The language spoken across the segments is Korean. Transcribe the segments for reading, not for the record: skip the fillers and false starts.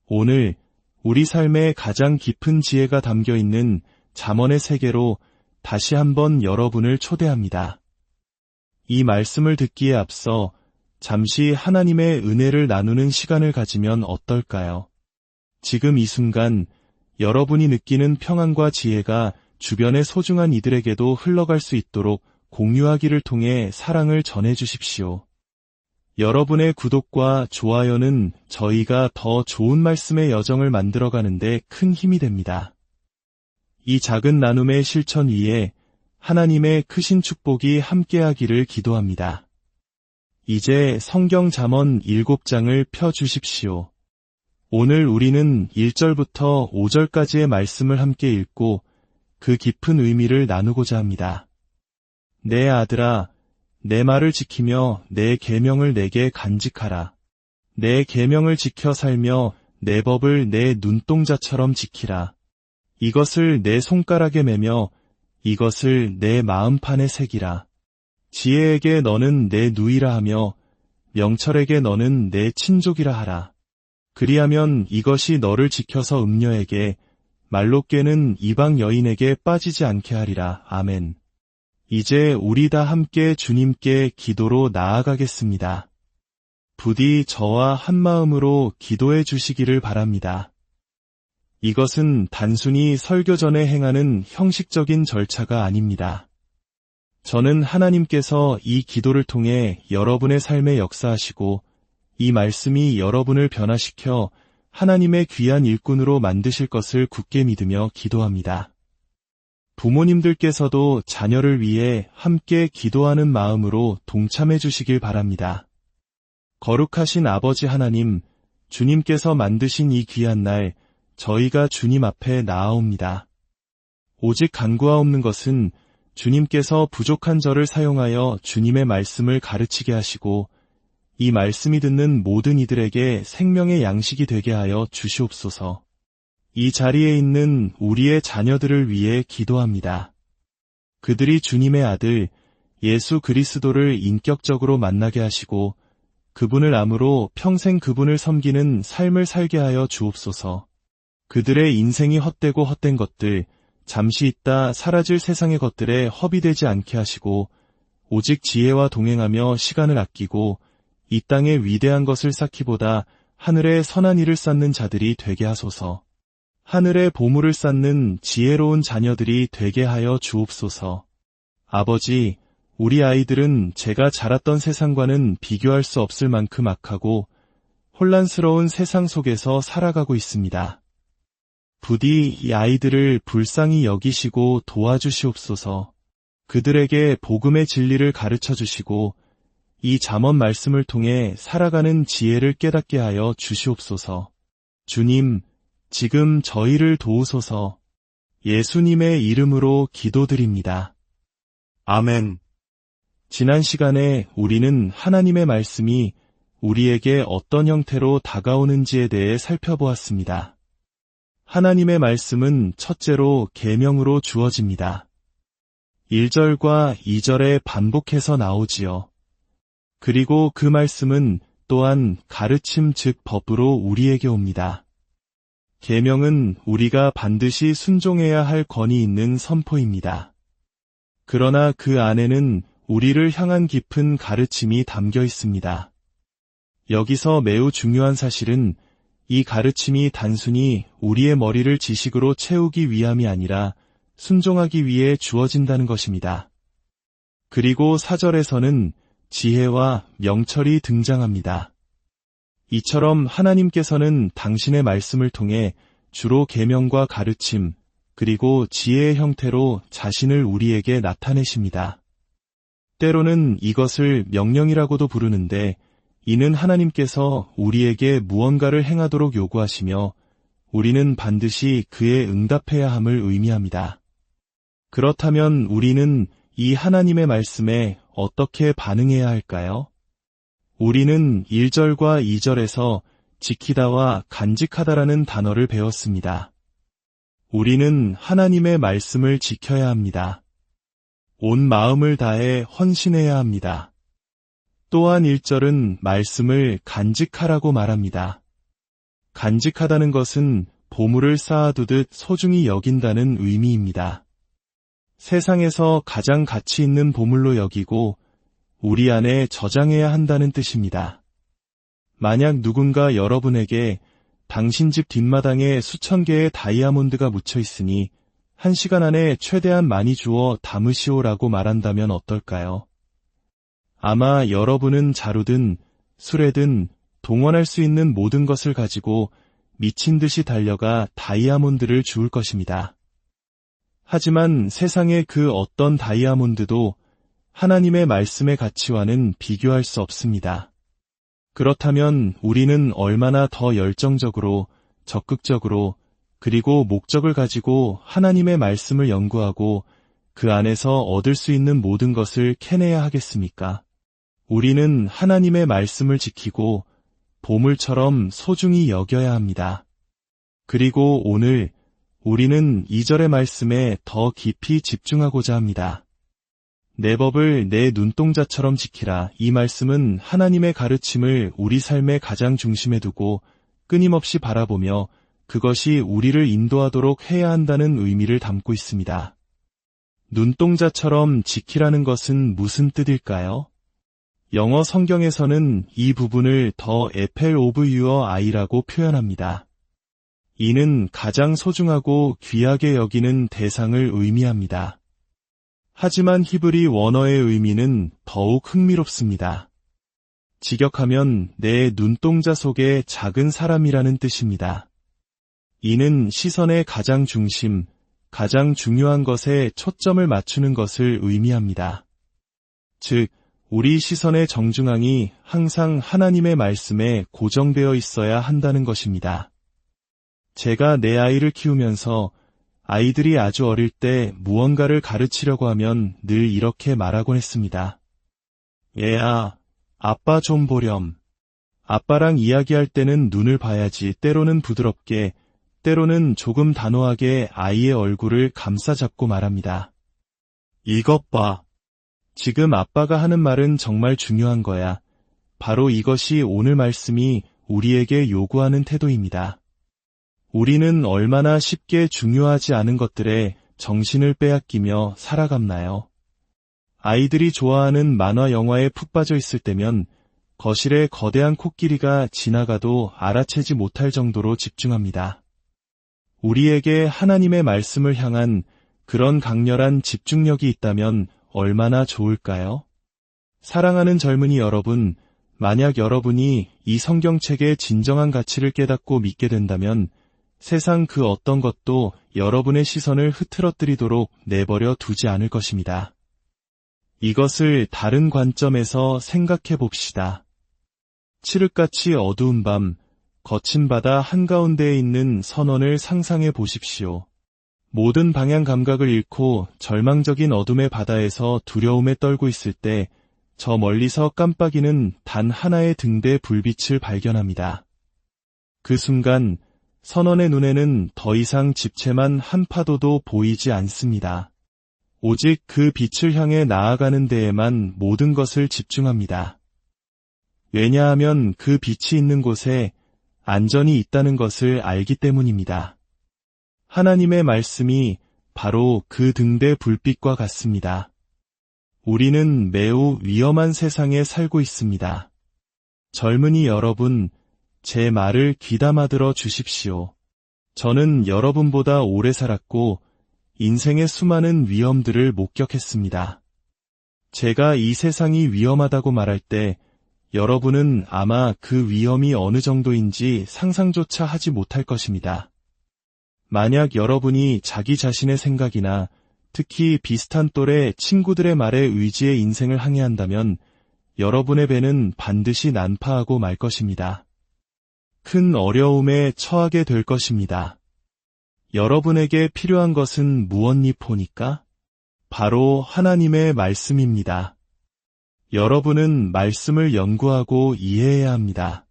오늘 우리 삶에 가장 깊은 지혜가 담겨 있는 잠언의 세계로 다시 한번 여러분을 초대합니다. 이 말씀을 듣기에 앞서 잠시 하나님의 은혜를 나누는 시간을 가지면 어떨까요? 지금 이 순간 여러분이 느끼는 평안과 지혜가 주변의 소중한 이들에게도 흘러갈 수 있도록 공유하기를 통해 사랑을 전해주십시오. 여러분의 구독과 좋아요는 저희가 더 좋은 말씀의 여정을 만들어가는데 큰 힘이 됩니다. 이 작은 나눔의 실천 위에 하나님의 크신 축복이 함께하기를 기도합니다. 이제 성경 잠언 7장을 펴주십시오. 오늘 우리는 1절부터 5절까지의 말씀을 함께 읽고 그 깊은 의미를 나누고자 합니다. 내 아들아, 내 말을 지키며 내 계명을 내게 간직하라. 내 계명을 지켜 살며 내 법을 내 눈동자처럼 지키라. 이것을 내 손가락에 매며 이것을 내 마음판에 새기라. 지혜에게 너는 내 누이라 하며 명철에게 너는 내 친족이라 하라. 그리하면 이것이 너를 지켜서 음녀에게 말로 꿰는 이방 여인에게 빠지지 않게 하리라. 아멘. 이제 우리 다 함께 주님께 기도로 나아가겠습니다. 부디 저와 한마음으로 기도해 주시기를 바랍니다. 이것은 단순히 설교 전에 행하는 형식적인 절차가 아닙니다. 저는 하나님께서 이 기도를 통해 여러분의 삶에 역사하시고 이 말씀이 여러분을 변화시켜 하나님의 귀한 일꾼으로 만드실 것을 굳게 믿으며 기도합니다. 부모님들께서도 자녀를 위해 함께 기도하는 마음으로 동참해 주시길 바랍니다. 거룩하신 아버지 하나님, 주님께서 만드신 이 귀한 날, 저희가 주님 앞에 나아옵니다. 오직 간구하옵는 것은 주님께서 부족한 저를 사용하여 주님의 말씀을 가르치게 하시고 이 말씀이 듣는 모든 이들에게 생명의 양식이 되게 하여 주시옵소서. 이 자리에 있는 우리의 자녀들을 위해 기도합니다. 그들이 주님의 아들 예수 그리스도를 인격적으로 만나게 하시고 그분을 암으로 평생 그분을 섬기는 삶을 살게 하여 주옵소서. 그들의 인생이 헛되고 헛된 것들, 잠시 있다 사라질 세상의 것들에 허비되지 않게 하시고 오직 지혜와 동행하며 시간을 아끼고 이 땅의 위대한 것을 쌓기보다 하늘의 선한 일을 쌓는 자들이 되게 하소서. 하늘의 보물을 쌓는 지혜로운 자녀들이 되게 하여 주옵소서. 아버지, 우리 아이들은 제가 자랐던 세상과는 비교할 수 없을 만큼 악하고 혼란스러운 세상 속에서 살아가고 있습니다. 부디 이 아이들을 불쌍히 여기시고 도와주시옵소서. 그들에게 복음의 진리를 가르쳐 주시고 이 잠언 말씀을 통해 살아가는 지혜를 깨닫게 하여 주시옵소서. 주님, 지금 저희를 도우소서. 예수님의 이름으로 기도드립니다. 아멘. 지난 시간에 우리는 하나님의 말씀이 우리에게 어떤 형태로 다가오는지에 대해 살펴보았습니다. 하나님의 말씀은 첫째로 계명으로 주어집니다. 1절과 2절에 반복해서 나오지요. 그리고 그 말씀은 또한 가르침 즉 법으로 우리에게 옵니다. 계명은 우리가 반드시 순종해야 할 권위 있는 선포입니다. 그러나 그 안에는 우리를 향한 깊은 가르침이 담겨 있습니다. 여기서 매우 중요한 사실은 이 가르침이 단순히 우리의 머리를 지식으로 채우기 위함이 아니라 순종하기 위해 주어진다는 것입니다. 그리고 4절에서는 지혜와 명철이 등장합니다. 이처럼 하나님께서는 당신의 말씀을 통해 주로 계명과 가르침, 그리고 지혜의 형태로 자신을 우리에게 나타내십니다. 때로는 이것을 명령이라고도 부르는데 이는 하나님께서 우리에게 무언가를 행하도록 요구하시며 우리는 반드시 그에 응답해야 함을 의미합니다. 그렇다면 우리는 이 하나님의 말씀에 어떻게 반응해야 할까요? 우리는 1절과 2절에서 지키다와 간직하다라는 단어를 배웠습니다. 우리는 하나님의 말씀을 지켜야 합니다. 온 마음을 다해 헌신해야 합니다. 또한 1절은 말씀을 간직하라고 말합니다. 간직하다는 것은 보물을 쌓아두듯 소중히 여긴다는 의미입니다. 세상에서 가장 가치 있는 보물로 여기고 우리 안에 저장해야 한다는 뜻입니다. 만약 누군가 여러분에게 당신 집 뒷마당에 수천 개의 다이아몬드가 묻혀 있으니 1시간 안에 최대한 많이 주워 담으시오라고 말한다면 어떨까요? 아마 여러분은 자루든 수레든 동원할 수 있는 모든 것을 가지고 미친 듯이 달려가 다이아몬드를 주울 것입니다. 하지만 세상의 그 어떤 다이아몬드도 하나님의 말씀의 가치와는 비교할 수 없습니다. 그렇다면 우리는 얼마나 더 열정적으로, 적극적으로, 그리고 목적을 가지고 하나님의 말씀을 연구하고 그 안에서 얻을 수 있는 모든 것을 캐내야 하겠습니까? 우리는 하나님의 말씀을 지키고 보물처럼 소중히 여겨야 합니다. 그리고 오늘 우리는 2절의 말씀에 더 깊이 집중하고자 합니다. 내 법을 내 눈동자처럼 지키라. 이 말씀은 하나님의 가르침을 우리 삶의 가장 중심에 두고 끊임없이 바라보며 그것이 우리를 인도하도록 해야 한다는 의미를 담고 있습니다. 눈동자처럼 지키라는 것은 무슨 뜻일까요? 영어 성경에서는 이 부분을 The apple of your eye라고 표현합니다. 이는 가장 소중하고 귀하게 여기는 대상을 의미합니다. 하지만 히브리 원어의 의미는 더욱 흥미롭습니다. 직역하면 내 눈동자 속의 작은 사람이라는 뜻입니다. 이는 시선의 가장 중심, 가장 중요한 것에 초점을 맞추는 것을 의미합니다. 즉, 우리 시선의 정중앙이 항상 하나님의 말씀에 고정되어 있어야 한다는 것입니다. 제가 내 아이를 키우면서 아이들이 아주 어릴 때 무언가를 가르치려고 하면 늘 이렇게 말하곤 했습니다. 얘야, 아빠 좀 보렴. 아빠랑 이야기할 때는 눈을 봐야지. 때로는 부드럽게, 때로는 조금 단호하게 아이의 얼굴을 감싸잡고 말합니다. 이것 봐. 지금 아빠가 하는 말은 정말 중요한 거야. 바로 이것이 오늘 말씀이 우리에게 요구하는 태도입니다. 우리는 얼마나 쉽게 중요하지 않은 것들에 정신을 빼앗기며 살아갔나요? 아이들이 좋아하는 만화 영화에 푹 빠져 있을 때면 거실에 거대한 코끼리가 지나가도 알아채지 못할 정도로 집중합니다. 우리에게 하나님의 말씀을 향한 그런 강렬한 집중력이 있다면 얼마나 좋을까요? 사랑하는 젊은이 여러분, 만약 여러분이 이 성경책의 진정한 가치를 깨닫고 믿게 된다면 세상 그 어떤 것도 여러분의 시선을 흐트러뜨리도록 내버려 두지 않을 것입니다. 이것을 다른 관점에서 생각해 봅시다. 칠흑같이 어두운 밤, 거친 바다 한가운데에 있는 선원을 상상해 보십시오. 모든 방향 감각을 잃고 절망적인 어둠의 바다에서 두려움에 떨고 있을 때 저 멀리서 깜빡이는 단 하나의 등대 불빛을 발견합니다. 그 순간 선원의 눈에는 더 이상 집채만 한 파도도 보이지 않습니다. 오직 그 빛을 향해 나아가는 데에만 모든 것을 집중합니다. 왜냐하면 그 빛이 있는 곳에 안전이 있다는 것을 알기 때문입니다. 하나님의 말씀이 바로 그 등대 불빛과 같습니다. 우리는 매우 위험한 세상에 살고 있습니다. 젊은이 여러분, 제 말을 귀담아 들어 주십시오. 저는 여러분보다 오래 살았고 인생의 수많은 위험들을 목격했습니다. 제가 이 세상이 위험하다고 말할 때 여러분은 아마 그 위험이 어느 정도인지 상상조차 하지 못할 것입니다. 만약 여러분이 자기 자신의 생각이나 특히 비슷한 또래 친구들의 말에 의지해 인생을 항해한다면 여러분의 배는 반드시 난파하고 말 것입니다. 큰 어려움에 처하게 될 것입니다. 여러분에게 필요한 것은 무엇입니까? 바로 하나님의 말씀입니다. 여러분은 말씀을 연구하고 이해해야 합니다.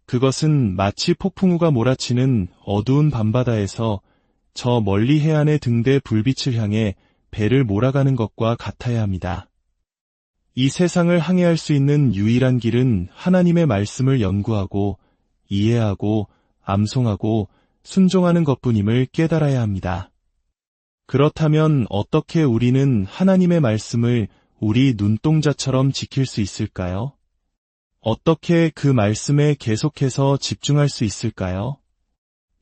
그것은 마치 폭풍우가 몰아치는 어두운 밤바다에서 저 멀리 해안의 등대 불빛을 향해 배를 몰아가는 것과 같아야 합니다. 이 세상을 항해할 수 있는 유일한 길은 하나님의 말씀을 연구하고 이해하고 암송하고 순종하는 것뿐임을 깨달아야 합니다. 그렇다면 어떻게 우리는 하나님의 말씀을 우리 눈동자처럼 지킬 수 있을까요? 어떻게 그 말씀에 계속해서 집중할 수 있을까요?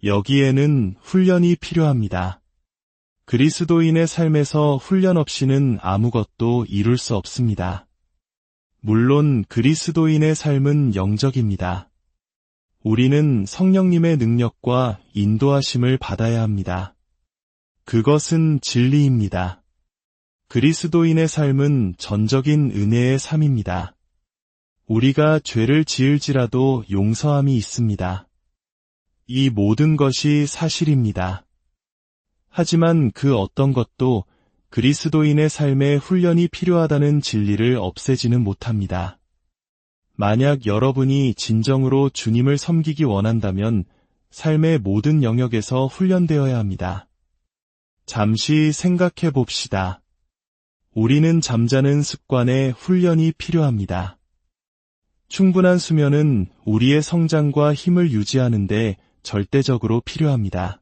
여기에는 훈련이 필요합니다. 그리스도인의 삶에서 훈련 없이는 아무것도 이룰 수 없습니다. 물론 그리스도인의 삶은 영적입니다. 우리는 성령님의 능력과 인도하심을 받아야 합니다. 그것은 진리입니다. 그리스도인의 삶은 전적인 은혜의 삶입니다. 우리가 죄를 지을지라도 용서함이 있습니다. 이 모든 것이 사실입니다. 하지만 그 어떤 것도 그리스도인의 삶에 훈련이 필요하다는 진리를 없애지는 못합니다. 만약 여러분이 진정으로 주님을 섬기기 원한다면 삶의 모든 영역에서 훈련되어야 합니다. 잠시 생각해 봅시다. 우리는 잠자는 습관에 훈련이 필요합니다. 충분한 수면은 우리의 성장과 힘을 유지하는 데 절대적으로 필요합니다.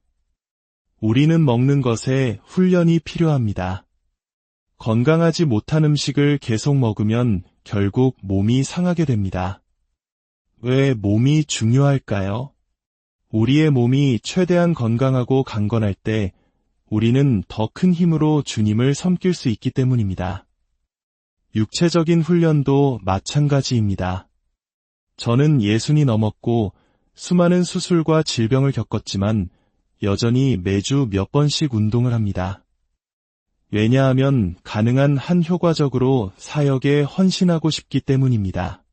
우리는 먹는 것에 훈련이 필요합니다. 건강하지 못한 음식을 계속 먹으면 결국 몸이 상하게 됩니다. 왜 몸이 중요할까요? 우리의 몸이 최대한 건강하고 강건할 때 우리는 더 큰 힘으로 주님을 섬길 수 있기 때문입니다. 육체적인 훈련도 마찬가지입니다. 저는 60이 넘었고 수많은 수술과 질병을 겪었지만 여전히 매주 몇 번씩 운동을 합니다. 왜냐하면 가능한 한 효과적으로 사역에 헌신하고 싶기 때문입니다.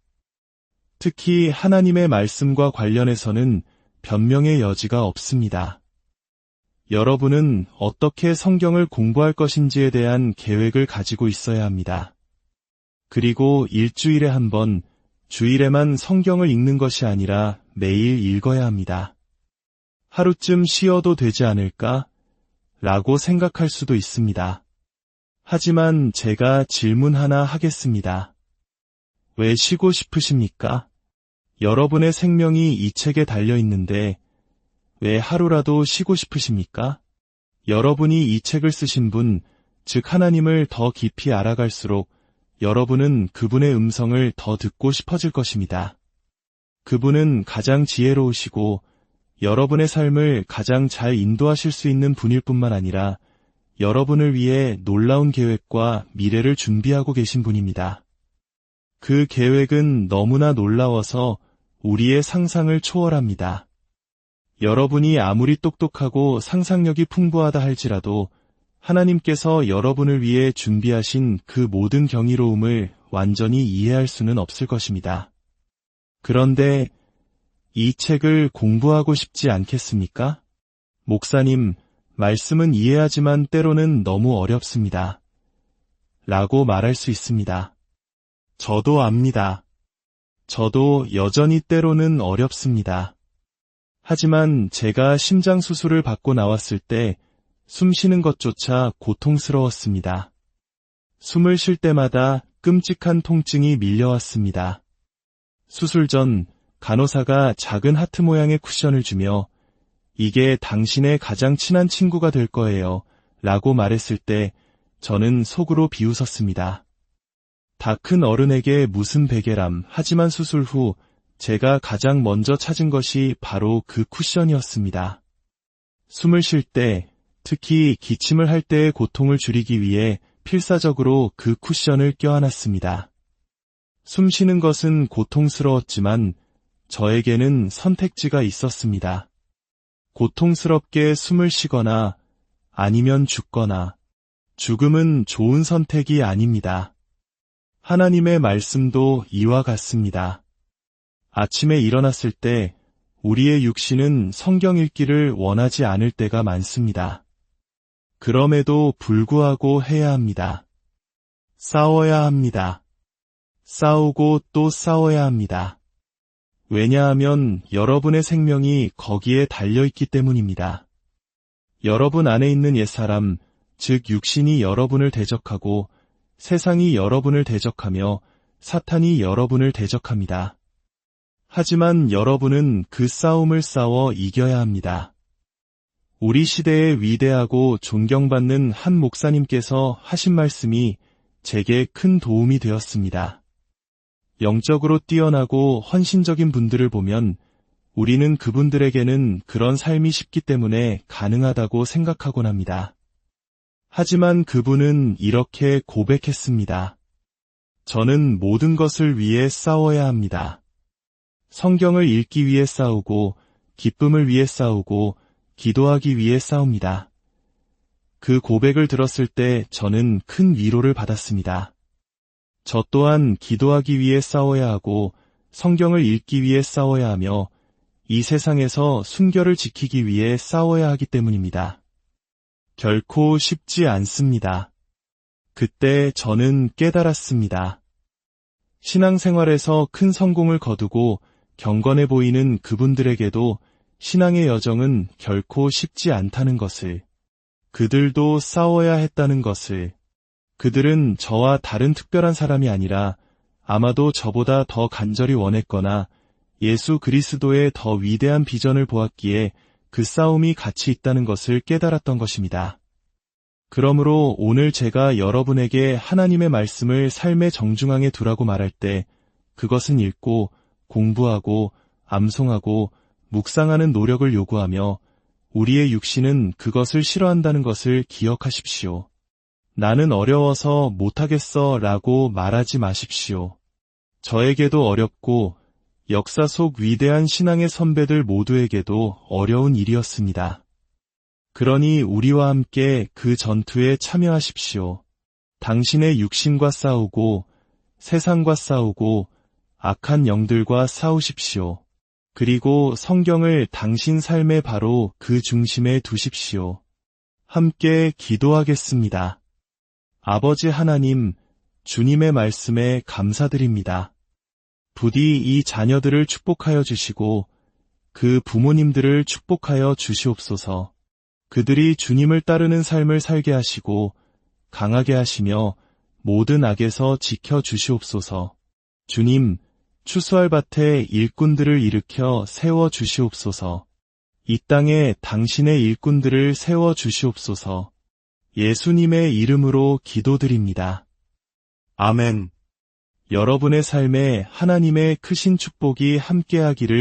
특히 하나님의 말씀과 관련해서는 변명의 여지가 없습니다. 여러분은 어떻게 성경을 공부할 것인지에 대한 계획을 가지고 있어야 합니다. 그리고 일주일에 한 번, 주일에만 성경을 읽는 것이 아니라 매일 읽어야 합니다. 하루쯤 쉬어도 되지 않을까? 라고 생각할 수도 있습니다. 하지만 제가 질문 하나 하겠습니다. 왜 쉬고 싶으십니까? 여러분의 생명이 이 책에 달려 있는데 왜 하루라도 쉬고 싶으십니까? 여러분이 이 책을 쓰신 분, 즉 하나님을 더 깊이 알아갈수록 여러분은 그분의 음성을 더 듣고 싶어질 것입니다. 그분은 가장 지혜로우시고 여러분의 삶을 가장 잘 인도하실 수 있는 분일 뿐만 아니라 여러분을 위해 놀라운 계획과 미래를 준비하고 계신 분입니다. 그 계획은 너무나 놀라워서 우리의 상상을 초월합니다. 여러분이 아무리 똑똑하고 상상력이 풍부하다 할지라도 하나님께서 여러분을 위해 준비하신 그 모든 경이로움을 완전히 이해할 수는 없을 것입니다. 그런데 이 책을 공부하고 싶지 않겠습니까? 목사님, 말씀은 이해하지만 때로는 너무 어렵습니다. 라고 말할 수 있습니다. 저도 압니다. 저도 여전히 때로는 어렵습니다. 하지만 제가 심장 수술을 받고 나왔을 때 숨 쉬는 것조차 고통스러웠습니다. 숨을 쉴 때마다 끔찍한 통증이 밀려왔습니다. 수술 전 간호사가 작은 하트 모양의 쿠션을 주며 이게 당신의 가장 친한 친구가 될 거예요 라고 말했을 때 저는 속으로 비웃었습니다. 다 큰 어른에게 무슨 베개람. 하지만 수술 후 제가 가장 먼저 찾은 것이 바로 그 쿠션이었습니다. 숨을 쉴 때, 특히 기침을 할 때의 고통을 줄이기 위해 필사적으로 그 쿠션을 껴안았습니다. 숨 쉬는 것은 고통스러웠지만 저에게는 선택지가 있었습니다. 고통스럽게 숨을 쉬거나 아니면 죽거나. 죽음은 좋은 선택이 아닙니다. 하나님의 말씀도 이와 같습니다. 아침에 일어났을 때 우리의 육신은 성경 읽기를 원하지 않을 때가 많습니다. 그럼에도 불구하고 해야 합니다. 싸워야 합니다. 싸우고 또 싸워야 합니다. 왜냐하면 여러분의 생명이 거기에 달려있기 때문입니다. 여러분 안에 있는 옛사람, 즉 육신이 여러분을 대적하고 세상이 여러분을 대적하며 사탄이 여러분을 대적합니다. 하지만 여러분은 그 싸움을 싸워 이겨야 합니다. 우리 시대의 위대하고 존경받는 한 목사님께서 하신 말씀이 제게 큰 도움이 되었습니다. 영적으로 뛰어나고 헌신적인 분들을 보면 우리는 그분들에게는 그런 삶이 쉽기 때문에 가능하다고 생각하곤 합니다. 하지만 그분은 이렇게 고백했습니다. 저는 모든 것을 위해 싸워야 합니다. 성경을 읽기 위해 싸우고, 기쁨을 위해 싸우고, 기도하기 위해 싸웁니다. 그 고백을 들었을 때 저는 큰 위로를 받았습니다. 저 또한 기도하기 위해 싸워야 하고, 성경을 읽기 위해 싸워야 하며, 이 세상에서 순결을 지키기 위해 싸워야 하기 때문입니다. 결코 쉽지 않습니다. 그때 저는 깨달았습니다. 신앙생활에서 큰 성공을 거두고 경건해 보이는 그분들에게도 신앙의 여정은 결코 쉽지 않다는 것을, 그들도 싸워야 했다는 것을, 그들은 저와 다른 특별한 사람이 아니라 아마도 저보다 더 간절히 원했거나 예수 그리스도의 더 위대한 비전을 보았기에 그 싸움이 같이 있다는 것을 깨달았던 것입니다. 그러므로 오늘 제가 여러분에게 하나님의 말씀을 삶의 정중앙에 두라고 말할 때 그것은 읽고 공부하고 암송하고 묵상하는 노력을 요구하며 우리의 육신은 그것을 싫어한다는 것을 기억하십시오. 나는 어려워서 못하겠어 라고 말하지 마십시오. 저에게도 어렵고 역사 속 위대한 신앙의 선배들 모두에게도 어려운 일이었습니다. 그러니 우리와 함께 그 전투에 참여하십시오. 당신의 육신과 싸우고 세상과 싸우고 악한 영들과 싸우십시오. 그리고 성경을 당신 삶의 바로 그 중심에 두십시오. 함께 기도하겠습니다. 아버지 하나님, 주님의 말씀에 감사드립니다. 부디 이 자녀들을 축복하여 주시고 그 부모님들을 축복하여 주시옵소서. 그들이 주님을 따르는 삶을 살게 하시고 강하게 하시며 모든 악에서 지켜 주시옵소서. 주님, 추수할 밭에 일꾼들을 일으켜 세워 주시옵소서. 이 땅에 당신의 일꾼들을 세워 주시옵소서. 예수님의 이름으로 기도드립니다. 아멘. 여러분의 삶에 하나님의 크신 축복이 함께하기를